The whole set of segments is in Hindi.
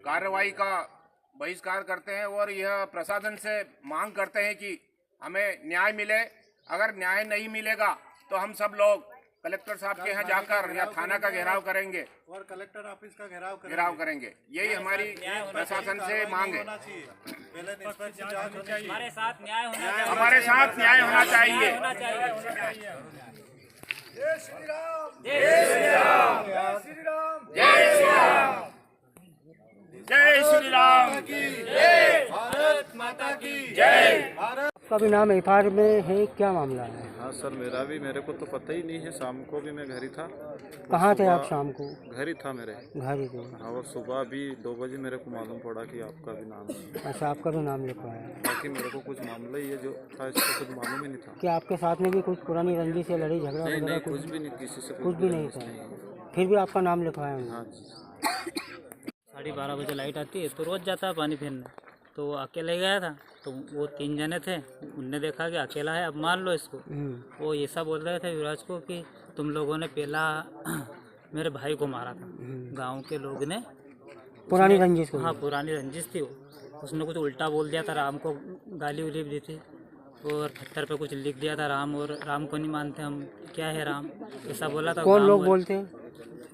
कार्रवाई का बहिष्कार करते हैं और यह प्रशासन से मांग करते हैं कि हमें न्याय मिले। अगर न्याय नहीं मिलेगा तो हम सब लोग कलेक्टर साहब के यहाँ जाकर या थाना का घेराव करेंगे और कलेक्टर ऑफिस का घेराव करेंगे। यही हमारी प्रशासन से मांग है। पहले निष्पक्ष जांच होनी चाहिए। हमारे साथ न्याय होना चाहिए। हमारे साथ न्याय होना चाहिए। जय श्री राम। जय श्री राम। जय श्री राम। जय श्री राम। जय श्री राम की जय। भारत माता की जय। भारत। आपका भी नाम एफआईआर में है, क्या मामला है? हाँ सर, मेरे को तो पता ही नहीं है। शाम को भी मैं घर ही था। कहाँ थे आप शाम को? घर ही था मेरे। घर ही थे। हाँ, और सुबह भी 2 बजे मेरे को मालूम पड़ा कि आपका भी नाम है। अच्छा, आपका भी नाम लिखवाया है। बाकी मेरे को कुछ मामला ही है जो था, इसका कुछ मालूम ही नहीं था। क्या आपके साथ में भी कुछ पुरानी रंजिश से लड़ी झगड़ा नहीं वगैरह नहीं, कुछ? कुछ भी नहीं, किसी से कुछ भी नहीं था, फिर भी आपका नाम लिखवाया है? हाँ जी। 12:30 बजे लाइट आती है तो रोज़ जाता है पानी फेरने। तो वो अकेले गया था, तो वो 3 जने थे, उनने देखा कि अकेला है, अब मार लो इसको। वो ऐसा बोल रहे थे युवराज को कि तुम लोगों ने पहला मेरे भाई को मारा था। गांव के लोग ने पुरानी रंजिश को? हाँ, पुरानी रंजिश थी वो। उसने कुछ उल्टा बोल दिया था, राम को गाली उली दी थी और पत्थर पे कुछ लिख दिया था राम, और राम को नहीं मानते हम, क्या है राम, ऐसा बोला था। कौन लोग बोलते हैं?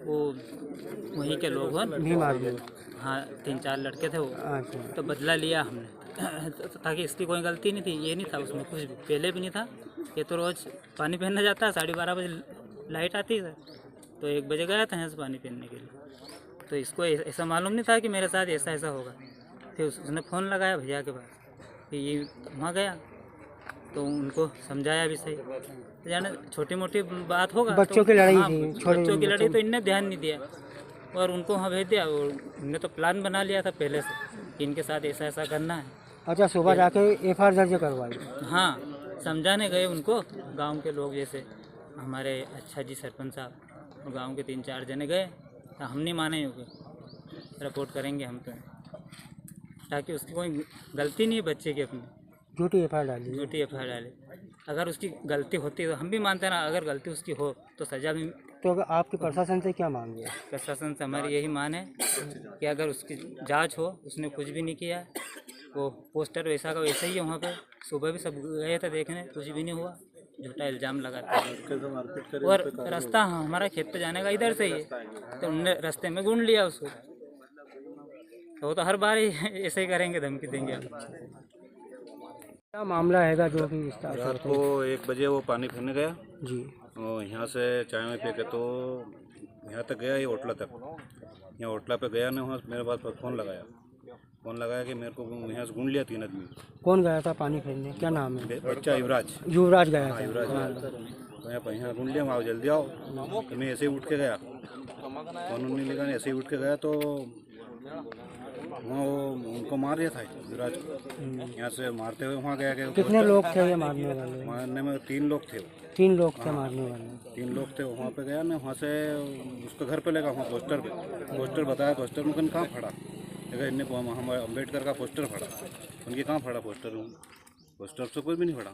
वो वहीं के लोग हैं। भीम आर्मी? हाँ, 3-4 लड़के थे वो। अच्छा। तो बदला लिया हमने ताकि इसकी कोई गलती नहीं थी, ये नहीं था उसमें कुछ भी, पहले भी नहीं था। ये तो रोज़ पानी पहनने जाता है, 12:30 बजे लाइट आती है, तो 1 बजे गया था यहाँ से पानी पहनने के लिए। तो इसको ऐसा मालूम नहीं था कि मेरे साथ ऐसा ऐसा होगा। फिर उसने फ़ोन लगाया भैया के पास, फिर ये वहाँ गया तो उनको समझाया भी सही। तो जाने छोटी मोटी बात होगा, बच्चों की लड़ाई थी, छोटे बच्चों की लड़ाई, तो इनने ध्यान नहीं दिया और उनको वहाँ भेज दिया। और उनने तो प्लान बना लिया था पहले से कि इनके साथ ऐसा ऐसा करना है। अच्छा, सुबह जाके एफआईआर दर्ज करवाई? हाँ, समझाने गए उनको गांव के लोग, जैसे हमारे अच्छा जी सरपंच साहब और गांव के 3-4 जने गए। तो हम नहीं माने होंगे, रिपोर्ट करेंगे हम तो, ताकि उसकी कोई गलती नहीं है बच्चे की, अपनी झूठी एफआईआर डाली? झूठी एफआईआर डाले। अगर उसकी गलती होती है तो हम भी मानते हैं ना, अगर गलती उसकी हो तो सज़ा भी। तो आपकी प्रशासन से क्या मांग है? प्रशासन से हमारी यही मान है कि अगर उसकी जांच हो, उसने कुछ भी नहीं किया, वो पोस्टर वैसा का वैसा ही है वहाँ पे। सुबह भी सब गए थे देखने, कुछ भी नहीं हुआ, झूठा इल्ज़ाम लगाते हैं। और रास्ता हमारा खेत पे जाने का इधर से ही है, तो उनने रास्ते में ढूंढ लिया उसको। तो वो तो हर बार ही ऐसे ही करेंगे, धमकी देंगे हम। क्या मामला हैगा जो कि रात को 1 बजे वो पानी फेरने गया जी? और यहाँ से चाय में पी के तो यहाँ तक गया, ये होटल तक। यहाँ होटल पे गया ना, वहाँ मेरे पास फ़ोन लगाया कि मेरे को यहाँ से ढूंढ लिया 3 आदमी। कौन गया था पानी फेरने, क्या नाम है? बच्चा युवराज। युवराज गया था? युवराज तो यहाँ ढूंढ लिया, आओ जल्दी आओ। तो मैं ऐसे ही उठ के गया, फ़ोन नहीं लगा, ऐसे ही उठ के गया तो वहाँ वो उनको मार दिया था युवराज को। यहाँ से मारते हुए वहाँ गया कि कितने लोग थे ये मारने वाले? मारने में 3 लोग थे। 3 लोग थे मारने वाले? 3 लोग थे। वहाँ पे गया ना, वहाँ से उसके घर पे लगा, वहाँ पोस्टर बताया। पोस्टर में कहाँ फड़ा, देखा इनने हम अम्बेडकर का पोस्टर फड़ा, उनके कहाँ फड़ा पोस्टर से कुछ भी नहीं फड़ा।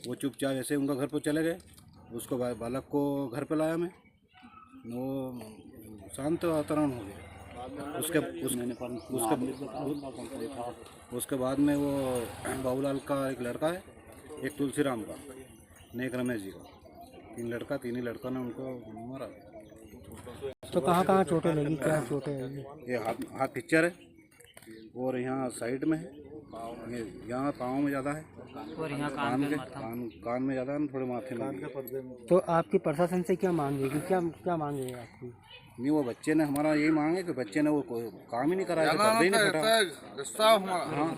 वो चुपचाप ऐसे उनका घर पर चले गए। उसको बालक को घर पे लाया मैं, वो शांत वातावरण हो गया। उसके बाद में वो बाबूलाल का एक लड़का है, एक तुलसीराम का, एक रमेश जी का, 3 ही लड़का ने उनको मारा। तो कहाँ चोटें लगी, क्या चोटें लगी? ये हाथ पिक्चर है और यहाँ साइड में है, ये यहाँ पाँव में ज़्यादा है और यहाँ कान में ज़्यादा है, थोड़े माथे में। तो आपकी प्रशासन से क्या मांग है, क्या मांग है आपकी? नहीं, वो बच्चे ने, हमारा यही मांग है कि बच्चे ने वो कोई काम ही नहीं कराया, पर्दे ही नहीं फटा। हाँ,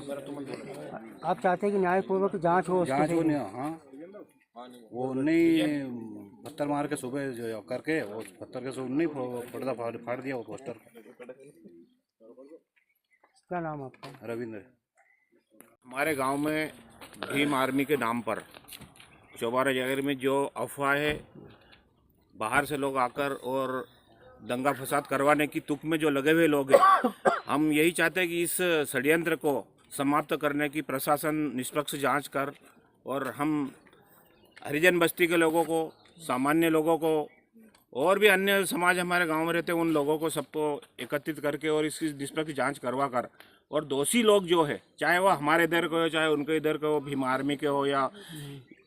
आप चाहते हैं कि न्यायपूर्वक जांच हो? जांच हो नहीं। हाँ, वो नहीं पत्थर मार के सुबह जो करके, वो पत्थर के सुबह नहीं पर्दा फाड़ दिया वो पोस्टर। क्या नाम आपका? रविंद्र। हमारे गांव में भीम आर्मी के नाम पर चौबारा जगह में जो अफवाह है, बाहर से लोग आकर और दंगा फसाद करवाने की तुक में जो लगे हुए लोग हैं, हम यही चाहते हैं कि इस षड्यंत्र को समाप्त करने की प्रशासन निष्पक्ष जांच कर, और हम हरिजन बस्ती के लोगों को, सामान्य लोगों को और भी अन्य समाज हमारे गांव में रहते हैं, उन लोगों को सबको एकत्रित करके और इसकी निष्पक्ष जांच करवा कर, और दोषी लोग जो है, चाहे वो हमारे इधर के हो, चाहे उनके इधर के हो, भीम आर्मी के हो या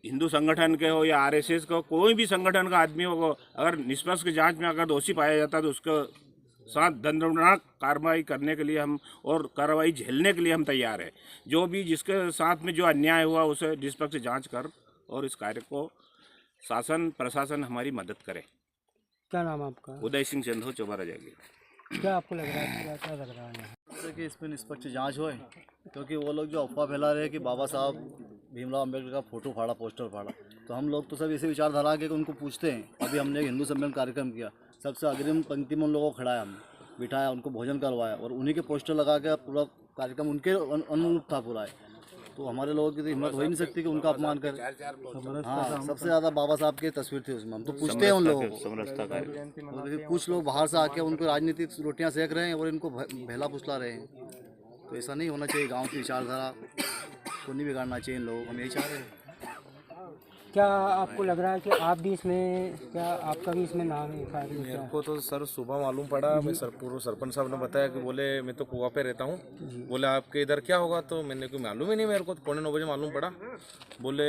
हिंदू संगठन के हो या आरएसएस का, कोई भी संगठन का आदमी हो, अगर निष्पक्ष जांच में अगर दोषी पाया जाता है तो उसके साथ दंडात्मक कार्रवाई करने के लिए हम और कार्रवाई झेलने के लिए हम तैयार हैं। जो भी जिसके साथ में जो अन्याय हुआ उसे निष्पक्ष जांच कर और इस कार्य को शासन प्रशासन हमारी मदद करे। क्या नाम आपका? उदय सिंह चंदो, चौबारा जाएगी। क्या आपको लग रहा है, क्या लग रहा है यहाँ? जैसे कि इसमें निष्पक्ष जांच होए, क्योंकि वो लोग जो अफवाह फैला रहे हैं कि बाबा साहब भीमराव अम्बेडकर का फोटो फाड़ा, पोस्टर फाड़ा, तो हम लोग तो सब इसी विचारधारा के उनको पूछते हैं। अभी हमने एक हिंदू सम्मेलन कार्यक्रम किया, सबसे अग्रिम पंक्ति में उन लोगों को खड़ाया, हमने बिठाया, उनको भोजन करवाया और उन्हीं के पोस्टर लगा के पूरा कार्यक्रम उनके अनुरूप था पूरा है। तो हमारे लोगों की तो हिम्मत हो ही नहीं सकती कि उनका अपमान करें। हाँ, सबसे ज़्यादा बाबा साहब की तस्वीर थी उसमें। हम तो पूछते हैं उन लोगों को, और कुछ लोग बाहर से आके उनको राजनीतिक रोटियां सेक रहे हैं और इनको भैला फुसला रहे हैं। तो ऐसा नहीं होना चाहिए। गांव की विचारधारा को नहीं बिगाड़ना चाहिए इन लोगों को, हम यही चाह रहे हैं। क्या आपको लग रहा है कि आप भी इसमें, क्या आपका भी इसमें नाम है? मेरे को तो सर सुबह मालूम पड़ा, मैं पूर्व सरपंच साहब ने बताया कि बोले मैं तो कुआं पे रहता हूँ, बोले आपके इधर क्या होगा, तो मैंने कोई मालूम ही नहीं, मेरे को तो 8:45 बजे मालूम पड़ा, बोले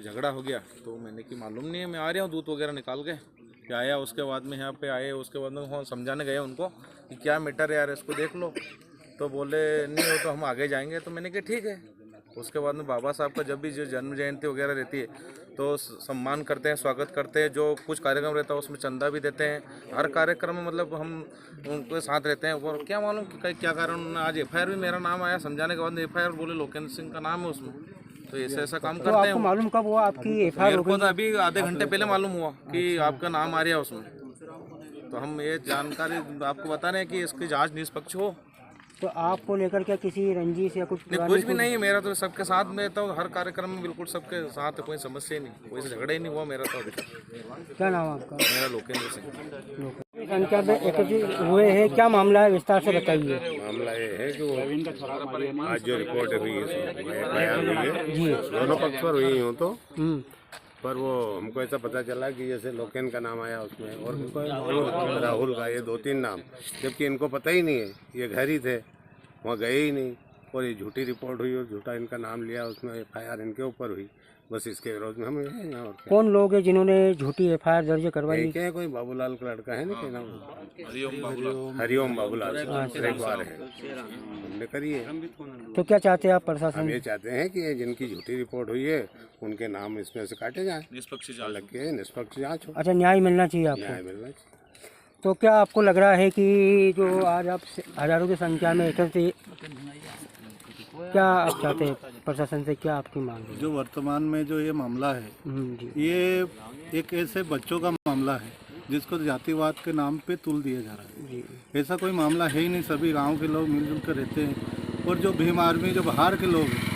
झगड़ा हो गया। तो मैंने कि मालूम नहीं है, मैं आ रहा हूँ दूध वगैरह निकाल के आया। उसके बाद में यहाँ पे आए, उसके बाद में समझाने गए उनको कि क्या मैटर है यार, इसको देख लो। तो बोले नहीं हो तो हम आगे जाएंगे। तो मैंने कहा ठीक है। उसके बाद में बाबा साहब का जब भी जो जन्म जयंती वगैरह रहती है तो सम्मान करते हैं, स्वागत करते हैं। जो कुछ कार्यक्रम रहता है उसमें चंदा भी देते हैं। हर कार्यक्रम में मतलब हम उनके साथ रहते हैं। और क्या मालूम कि क्या कारण, आज FIR भी मेरा नाम आया, समझाने के बाद FIR बोले लोकेंद्र सिंह का नाम है उसमें। तो ऐसा काम करते हैं। आपको मालूम कब हुआ आपकी FIR? मेरे को तो अभी आधे घंटे पहले मालूम हुआ कि आपका नाम आ रहा है उसमें। तो हम ये जानकारी आपको बता रहे हैं कि इसकी जाँच निष्पक्ष हो। तो आपको लेकर क्या किसी रंजिश या कुछ? नहीं, कुछ भी नहीं है। मेरा तो सबके साथ में तो हर कार्यक्रम में बिल्कुल सबके साथ, कोई समस्या ही नहीं, कोई झगड़ा ही नहीं हुआ मेरा तो अभी तक। क्या नाम आपका? मेरा लोकेंद्र सिंह। संख्या में एकत्रित हुए हैं, क्या मामला है, विस्तार से बताइए। मामला ये है कि वो आज जो रिपोर्ट हुई है दोनों पक्ष पर हुई हूँ तो पर वो हमको ऐसा पता चला कि जैसे लोकेन का नाम आया उसमें और राहुल का, ये 2-3 नाम, जबकि इनको पता ही नहीं है, ये घर ही थे, वहाँ गए ही नहीं। और ये झूठी रिपोर्ट हुई और झूठा इनका नाम लिया, उसमें FIR इनके ऊपर हुई। बस इसके विरोध में हम हैं यहाँ। और कौन लोग हैं जिन्होंने झूठी FIR दर्ज करवाई? क्या है, कोई बाबूलाल का लड़का है ना, क्या नाम, हरिओम बाबूलाल बार है, हमने करी है। तो क्या चाहते हैं आप प्रशासन? हम ये चाहते हैं कि जिनकी झूठी रिपोर्ट हुई है उनके नाम इसमें से काटे जाएं, निष्पक्ष अलग के निष्पक्ष जांच हो। अच्छा, न्याय मिलना चाहिए न्याय आपको। मिलना चाहिए। तो क्या आपको लग रहा है कि जो आज आप हजारों की संख्या में एकत्रित, क्या आप चाहते हैं प्रशासन से, क्या आपकी मांग है? जो वर्तमान में जो ये मामला है, जी, ये एक ऐसे बच्चों का मामला है जिसको जातिवाद के नाम पे तुल दिया जा रहा है। जी, ऐसा कोई मामला है ही नहीं। सभी गांव के लोग मिलजुल कर रहते हैं। और जो भीम आर्मी, जो बाहर के लोग हैं,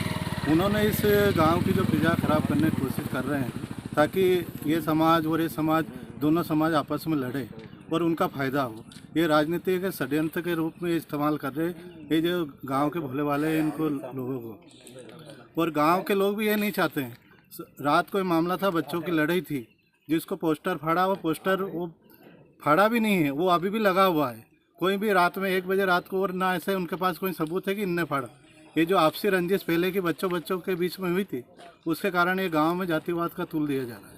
उन्होंने इस गांव की जो फिजा खराब करने की कोशिश कर रहे हैं ताकि ये समाज और ये समाज, दोनों समाज आपस में लड़े और उनका फ़ायदा हो। ये राजनीति के षड्यंत्र के रूप में इस्तेमाल कर रहे ये जो गांव के भोले वाले हैं इनको लोगों को। और गांव के लोग भी ये नहीं चाहते हैं। रात को ये मामला था, बच्चों की लड़ाई थी, जिसको पोस्टर फाड़ा, वो पोस्टर वो फाड़ा भी नहीं है, वो अभी भी लगा हुआ है। कोई भी रात में 1 बजे रात को, और ना ऐसे उनके पास कोई सबूत है कि इनने फाड़ा। ये जो आपसी रंजिश पहले की बच्चों के बीच में हुई थी, उसके कारण ये गांव में जातिवाद का तुल दिया जा रहा है।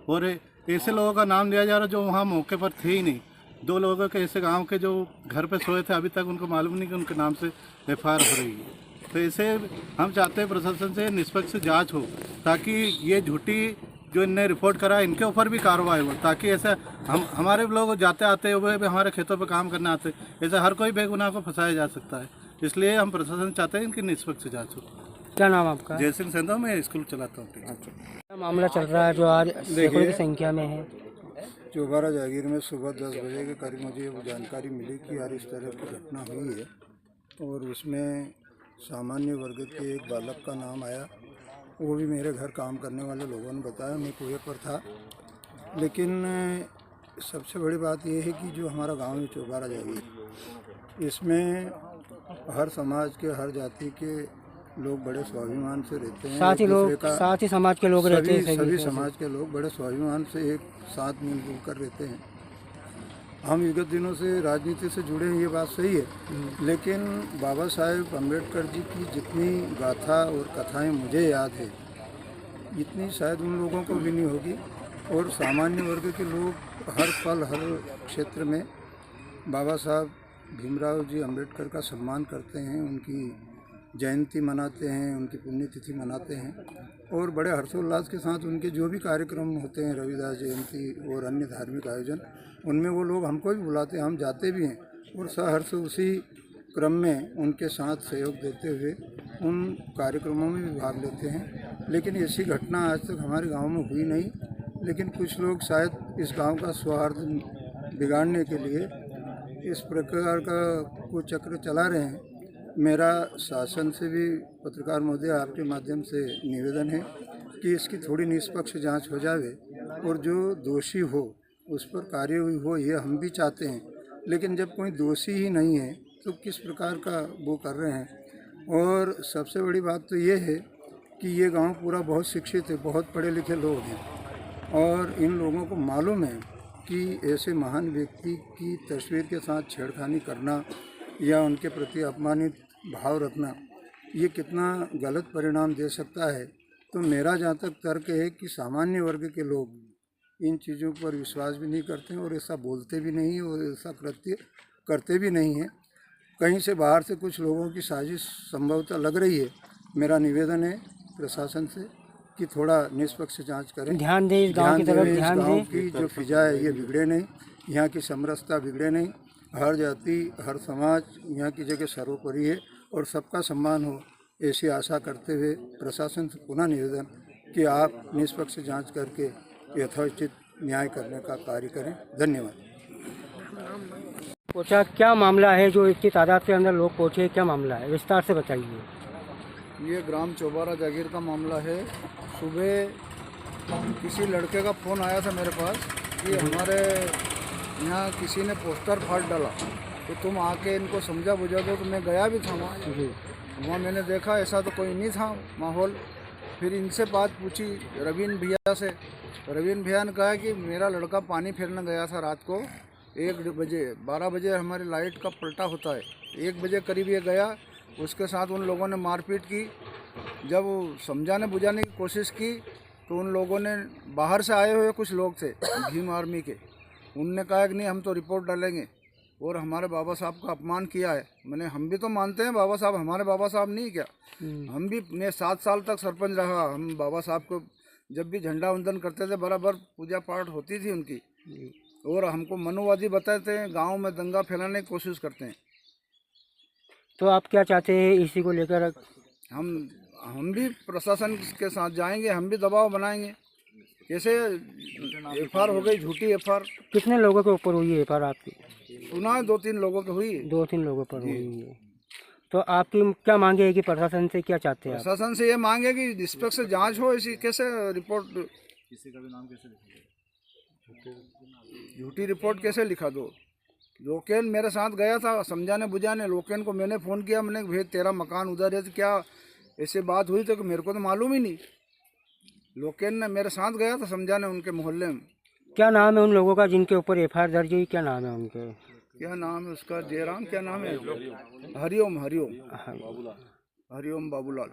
और ऐसे लोगों का नाम लिया जा रहा है जो वहाँ मौके पर थे ही नहीं। 2 लोगों के ऐसे गांव के जो घर पे सोए थे, अभी तक उनको मालूम नहीं कि उनके नाम से FIR हो रही है। तो ऐसे हम चाहते हैं प्रशासन से निष्पक्ष जांच हो, ताकि ये झूठी जो इनने रिपोर्ट करा इनके ऊपर भी कार्रवाई हो, ताकि ऐसा हमारे लोग जाते आते हुए भी हमारे खेतों पे काम करने आते, ऐसा हर कोई बेगुनाह को फंसाया जा सकता है। इसलिए हम प्रशासन चाहते हैं इनकी निष्पक्ष जाँच हो। क्या नाम आपका? जय सिंह सेंधव, मैं स्कूल चलाता हूँ। क्या मामला चल रहा है जो आज सैकड़ों की संख्या में है? चौबारा जागीर में सुबह 10 बजे के करीब मुझे वो जानकारी मिली कि यार इस तरह की घटना हुई है, और उसमें सामान्य वर्ग के एक बालक का नाम आया। वो भी मेरे घर काम करने वाले लोगों ने बताया, मैं कुएं पर था। लेकिन सबसे बड़ी बात यह है कि जो हमारा गांव है चौबारा जागीर, इसमें हर समाज के, हर जाति के लोग बड़े स्वाभिमान से रहते हैं। साथ ही समाज के लोग रहते हैं। सभी समाज के लोग बड़े स्वाभिमान से एक साथ मिलजुल कर रहते हैं। हम विगत दिनों से राजनीति से जुड़े हैं, ये बात सही है, लेकिन बाबा साहेब अम्बेडकर जी की जितनी गाथा और कथाएं मुझे याद है, इतनी शायद उन लोगों को भी नहीं होगी। और सामान्य वर्ग के लोग हर पल हर क्षेत्र में बाबा साहब भीमराव जी अम्बेडकर का सम्मान करते हैं, उनकी जयंती मनाते हैं, उनकी पुण्यतिथि मनाते हैं और बड़े हर्षोल्लास के साथ उनके जो भी कार्यक्रम होते हैं, रविदास जयंती और अन्य धार्मिक आयोजन, उनमें वो लोग हमको भी बुलाते हैं, हम जाते भी हैं और सहर्ष उसी क्रम में उनके साथ सहयोग देते हुए उन कार्यक्रमों में भी भाग लेते हैं। लेकिन ऐसी घटना आज तक हमारे गांव में हुई नहीं, लेकिन कुछ लोग शायद इस गांव का सौहार्द बिगाड़ने के लिए इस प्रकार का कुछ चक्र चला रहे हैं। मेरा शासन से भी, पत्रकार महोदय, आपके माध्यम से निवेदन है कि इसकी थोड़ी निष्पक्ष जांच हो जावे और जो दोषी हो उस पर कार्यवाही हो, ये हम भी चाहते हैं। लेकिन जब कोई दोषी ही नहीं है तो किस प्रकार का वो कर रहे हैं। और सबसे बड़ी बात तो ये है कि ये गांव पूरा बहुत शिक्षित है, बहुत पढ़े लिखे लोग हैं और इन लोगों को मालूम है कि ऐसे महान व्यक्ति की तस्वीर के साथ छेड़खानी करना या उनके प्रति अपमानित भाव रखना ये कितना गलत परिणाम दे सकता है। तो मेरा जहाँ तक तर्क है कि सामान्य वर्ग के लोग इन चीज़ों पर विश्वास भी नहीं करते हैं और ऐसा बोलते भी नहीं और ऐसा कृत्य करते भी नहीं हैं। कहीं से बाहर से कुछ लोगों की साजिश संभवतः लग रही है। मेरा निवेदन है प्रशासन से कि थोड़ा निष्पक्ष जांच करें, ध्यान दें इस गांव की तरफ, इस ध्यान गांव दें। की जो फिजा है ये बिगड़े नहीं, यहाँ की समरसता बिगड़े नहीं, हर जाति हर समाज यहाँ की जगह सर्वोपरि है और सबका सम्मान हो, ऐसी आशा करते हुए प्रशासन से पुनः निवेदन कि आप निष्पक्ष जांच करके यथोचित न्याय करने का कार्य करें। धन्यवाद। पूछा क्या मामला है जो इतनी तादाद के अंदर लोग पहुँचे, क्या मामला है, विस्तार से बताइए। ये ग्राम चौबारा जागीर का मामला है। सुबह किसी लड़के का फ़ोन आया था मेरे पास कि हमारे यहाँ किसी ने पोस्टर फाड़ डाला, तो तुम आके इनको समझा बुझा दो। तो मैं गया भी था वहाँ मैंने देखा ऐसा तो कोई नहीं था माहौल। फिर इनसे बात पूछी रवीन भैया से, रवीन भैया ने कहा कि मेरा लड़का पानी फेरने गया था रात को 1 बजे, 12 बजे हमारी लाइट का पलटा होता है, 1 बजे करीब ये गया, उसके साथ उन लोगों ने मारपीट की। जब समझाने बुझाने की कोशिश की तो उन लोगों ने, बाहर से आए हुए कुछ लोग थे भीम आर्मी के, उनने कहा कि नहीं हम तो रिपोर्ट डालेंगे और हमारे बाबा साहब का अपमान किया है। मैंने हम भी तो मानते हैं बाबा साहब हमारे बाबा साहब नहीं क्या, हम भी, मैं 7 साल तक सरपंच रहा, हम बाबा साहब को जब भी झंडा वंदन करते थे बराबर पूजा पाठ होती थी उनकी, और हमको मनुवादी बताते हैं, गाँव में दंगा फैलाने की कोशिश करते हैं। तो आप क्या चाहते हैं इसी को लेकर? हम भी प्रशासन के साथ जाएंगे, हम भी दबाव बनाएंगे। कैसे एफआर हो गई, झूठी एफआर। कितने लोगों के ऊपर हुई है एफआर आपकी? सुना है 2-3 लोगों की हुई है। 2-3 लोगों पर हुई है। तो आपकी क्या मांगे है कि प्रशासन से क्या चाहते हैं? प्रशासन से ये मांगे कि निष्पक्ष जांच हो, इसी कैसे रिपोर्ट, किसी का भी नाम कैसे लिखेंगे, झूठी रिपोर्ट कैसे लिखा दो। लोकेन मेरे साथ गया था समझाने बुझाने, लोकेन को मैंने फ़ोन किया, मैंने भेज तेरा मकान उधर है, तो क्या ऐसे बात हुई? तो मेरे को तो मालूम ही नहीं। लोकेन ने मेरे साथ गया था समझाने उनके मोहल्ले में। क्या नाम है उन लोगों का जिनके ऊपर एफआईआर दर्ज हुई, क्या नाम है उनके? क्या नाम है उसका? जयराम, क्या नाम है? हरिओम, हरिओम, हरिओम बाबूलाल।